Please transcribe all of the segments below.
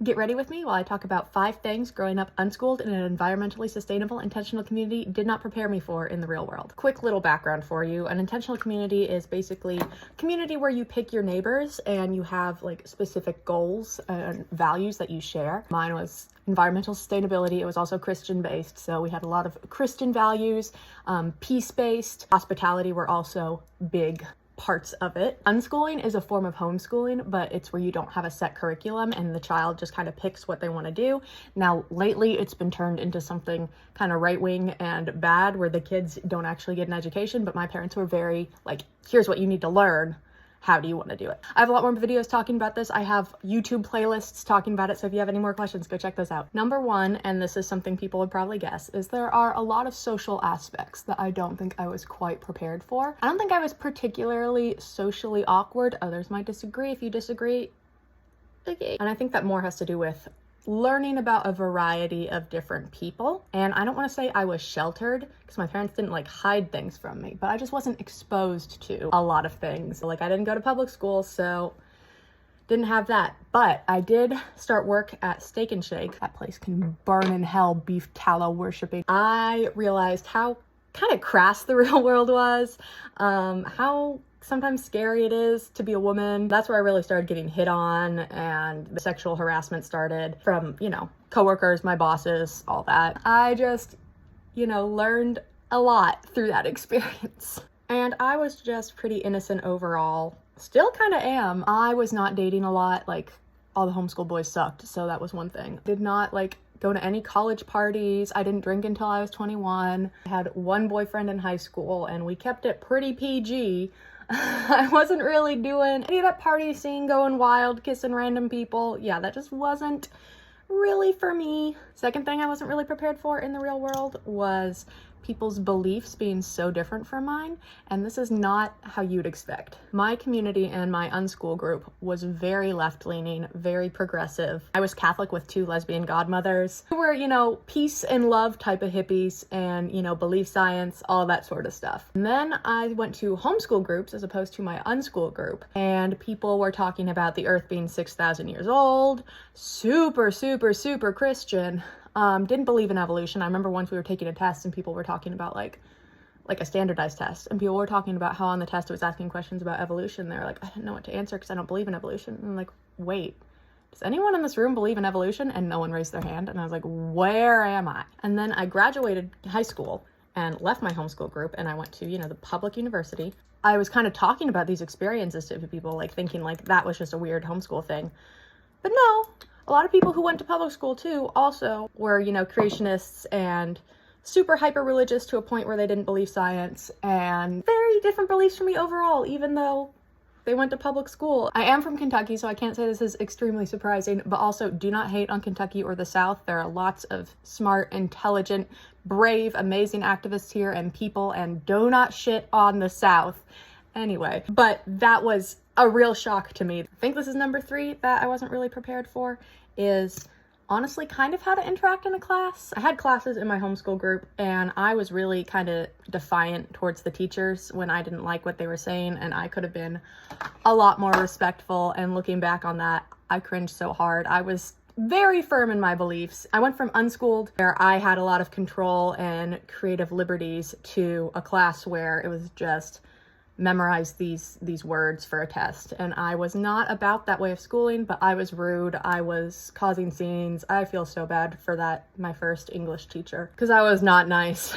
Get ready with me while I talk about 5 things growing up unschooled in an environmentally sustainable intentional community did not prepare me for in the real world. Quick little background for you. An intentional community is basically a community where you pick your neighbors and you have like specific goals and values that you share. Mine was environmental sustainability. It was also Christian based. So we had a lot of Christian values, peace based. Hospitality were also big parts of it. Unschooling is a form of homeschooling, but it's where you don't have a set curriculum and the child just kind of picks what they want to do. Now, lately it's been turned into something kind of right-wing and bad where the kids don't actually get an education, but my parents were very like, here's what you need to learn. How do you want to do it? I have a lot more videos talking about this. I have YouTube playlists talking about it. So if you have any more questions, go check those out. Number 1, and this is something people would probably guess, is there are a lot of social aspects that I don't think I was quite prepared for. I don't think I was particularly socially awkward. Others might disagree. If you disagree, okay. And I think that more has to do with learning about a variety of different people. And I don't want to say I was sheltered because my parents didn't like hide things from me, but I just wasn't exposed to a lot of things. Like I didn't go to public school, so didn't have that. But I did start work at Steak and Shake. That place can burn in hell, beef tallow worshiping. I realized how kind of crass the real world was, how sometimes scary it is to be a woman. That's where I really started getting hit on and the sexual harassment started from, coworkers, my bosses, all that. I just, learned a lot through that experience. And I was just pretty innocent overall. Still kind of am. I was not dating a lot. Like all the homeschool boys sucked. So that was one thing. Did not go to any college parties. I didn't drink until I was 21. I had one boyfriend in high school and we kept it pretty PG. I wasn't really doing any of that party scene, going wild, kissing random people. Yeah, that just wasn't really for me. Second thing I wasn't really prepared for in the real world was people's beliefs being so different from mine, and this is not how you'd expect. My community and my unschool group was very left-leaning, very progressive. I was Catholic with 2 lesbian godmothers who were, peace and love type of hippies and, belief science, all that sort of stuff. And then I went to homeschool groups as opposed to my unschool group, and people were talking about the earth being 6,000 years old, super, super, super Christian. Didn't believe in evolution. I remember once we were taking a test and people were talking about like a standardized test, and people were talking about how on the test it was asking questions about evolution. They're like, I didn't know what to answer because I don't believe in evolution. And I'm like, wait, does anyone in this room believe in evolution? And no one raised their hand. And I was like, where am I? And then I graduated high school and left my homeschool group and I went to, the public university. I was kind of talking about these experiences to people, like thinking like that was just a weird homeschool thing. But no, a lot of people who went to public school too also were, creationists and super hyper religious to a point where they didn't believe science, and very different beliefs from me overall, even though they went to public school. I am from Kentucky, so I can't say this is extremely surprising, but also do not hate on Kentucky or the South. There are lots of smart, intelligent, brave, amazing activists here and people, and do not shit on the South. Anyway, but that was a real shock to me. I think this is number 3 that I wasn't really prepared for, is honestly kind of how to interact in a class. I had classes in my homeschool group and I was really kind of defiant towards the teachers when I didn't like what they were saying, and I could have been a lot more respectful, and looking back on that, I cringed so hard. I was very firm in my beliefs. I went from unschooled, where I had a lot of control and creative liberties, to a class where it was just memorize these words for a test. And I was not about that way of schooling, but I was rude. I was causing scenes. I feel so bad for that, my first English teacher, because I was not nice.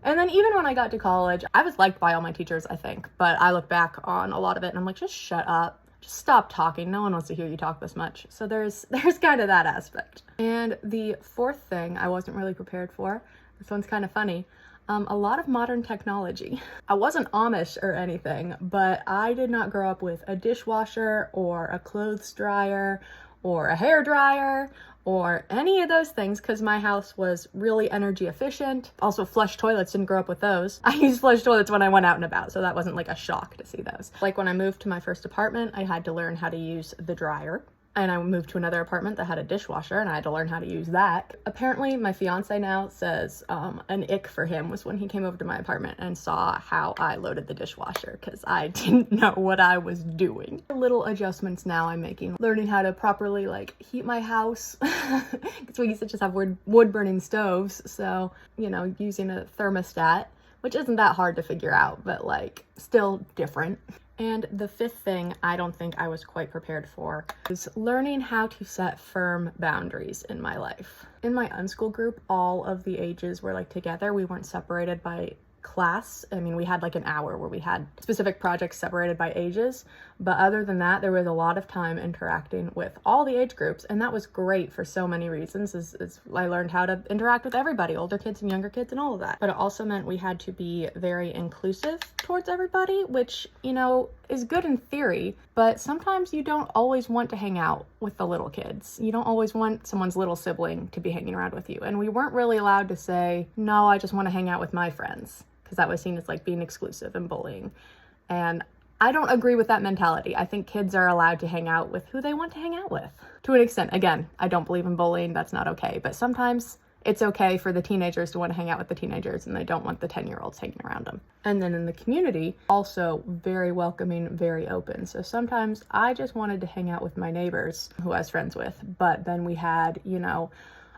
And then even when I got to college, I was liked by all my teachers, I think, but I look back on a lot of it and I'm like, just shut up. Just stop talking. No one wants to hear you talk this much. So there's kind of that aspect. And the 4th thing I wasn't really prepared for, this one's kind of funny, a lot of modern technology. I wasn't Amish or anything, but I did not grow up with a dishwasher or a clothes dryer or a hair dryer or any of those things, because my house was really energy efficient. Also, flush toilets, didn't grow up with those. I used flush toilets when I went out and about, so that wasn't like a shock to see those. Like when I moved to my first apartment, I had to learn how to use the dryer. and I moved to another apartment that had a dishwasher, and I had to learn how to use that. Apparently, my fiance now says an ick for him was when he came over to my apartment and saw how I loaded the dishwasher, because I didn't know what I was doing. Little adjustments now I'm making. Learning how to properly, like, heat my house, because we used to just have wood-burning stoves, so, you know, using a thermostat, which isn't that hard to figure out, but, like, still different. And the fifth thing I don't think I was quite prepared for is learning how to set firm boundaries in my life. In my unschool group, all of the ages were like together. We weren't separated by class. I mean, we had like an hour where we had specific projects separated by ages, but other than that, there was a lot of time interacting with all the age groups, and that was great for so many reasons. I learned how to interact with everybody, older kids and younger kids and all of that. But it also meant we had to be very inclusive towards everybody, which, you know, is good in theory, but sometimes you don't always want to hang out with the little kids. You don't always want someone's little sibling to be hanging around with you. And we weren't really allowed to say, no, I just want to hang out with my friends, because that was seen as like being exclusive and bullying. And I don't agree with that mentality. I think kids are allowed to hang out with who they want to hang out with. To an extent, again, I don't believe in bullying, that's not okay, but sometimes it's okay for the teenagers to want to hang out with the teenagers and they don't want the 10-year-olds hanging around them. And then in the community, also very welcoming, very open. So sometimes I just wanted to hang out with my neighbors who I was friends with, but then we had, you know,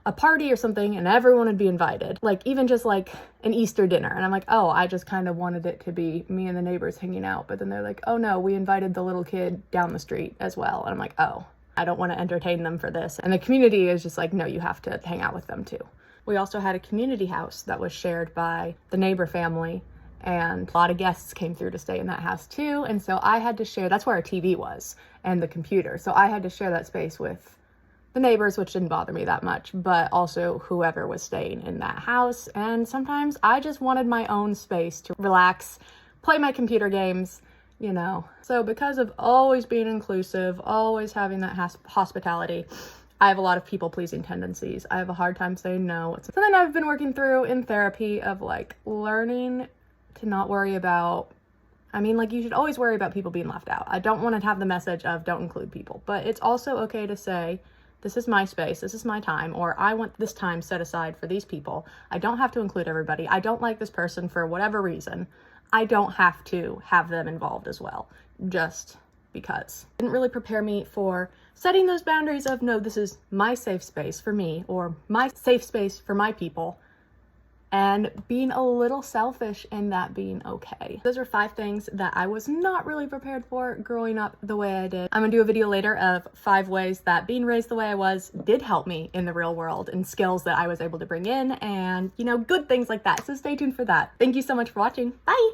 a party or something and everyone would be invited, like even just like an Easter dinner, and I'm like, oh, I just kind of wanted it to be me and the neighbors hanging out, but then they're like, oh no, we invited the little kid down the street as well, and I'm like, oh, I don't want to entertain them for this. And the community is just like, no, you have to hang out with them too. We also had a community house that was shared by the neighbor family, and a lot of guests came through to stay in that house too, and so I had to share, that's where our TV was and the computer, so I had to share that space with the neighbors, which didn't bother me that much, but also whoever was staying in that house. And sometimes I just wanted my own space to relax, play my computer games, you know. So because of always being inclusive, always having that hospitality, I have a lot of people-pleasing tendencies. I have a hard time saying no. It's something I've been working through in therapy, of like learning to not worry about, I mean, like, you should always worry about people being left out. I don't want to have the message of don't include people, but it's also okay to say, this is my space, this is my time, or I want this time set aside for these people. I don't have to include everybody. I don't like this person for whatever reason. I don't have to have them involved as well, just because. It didn't really prepare me for setting those boundaries of, no, this is my safe space for me, or my safe space for my people, and being a little selfish in that being okay. Those are 5 things that I was not really prepared for growing up the way I did. I'm gonna do a video later of 5 ways that being raised the way I was did help me in the real world, and skills that I was able to bring in, and, you know, good things like that. So stay tuned for that. Thank you so much for watching. Bye!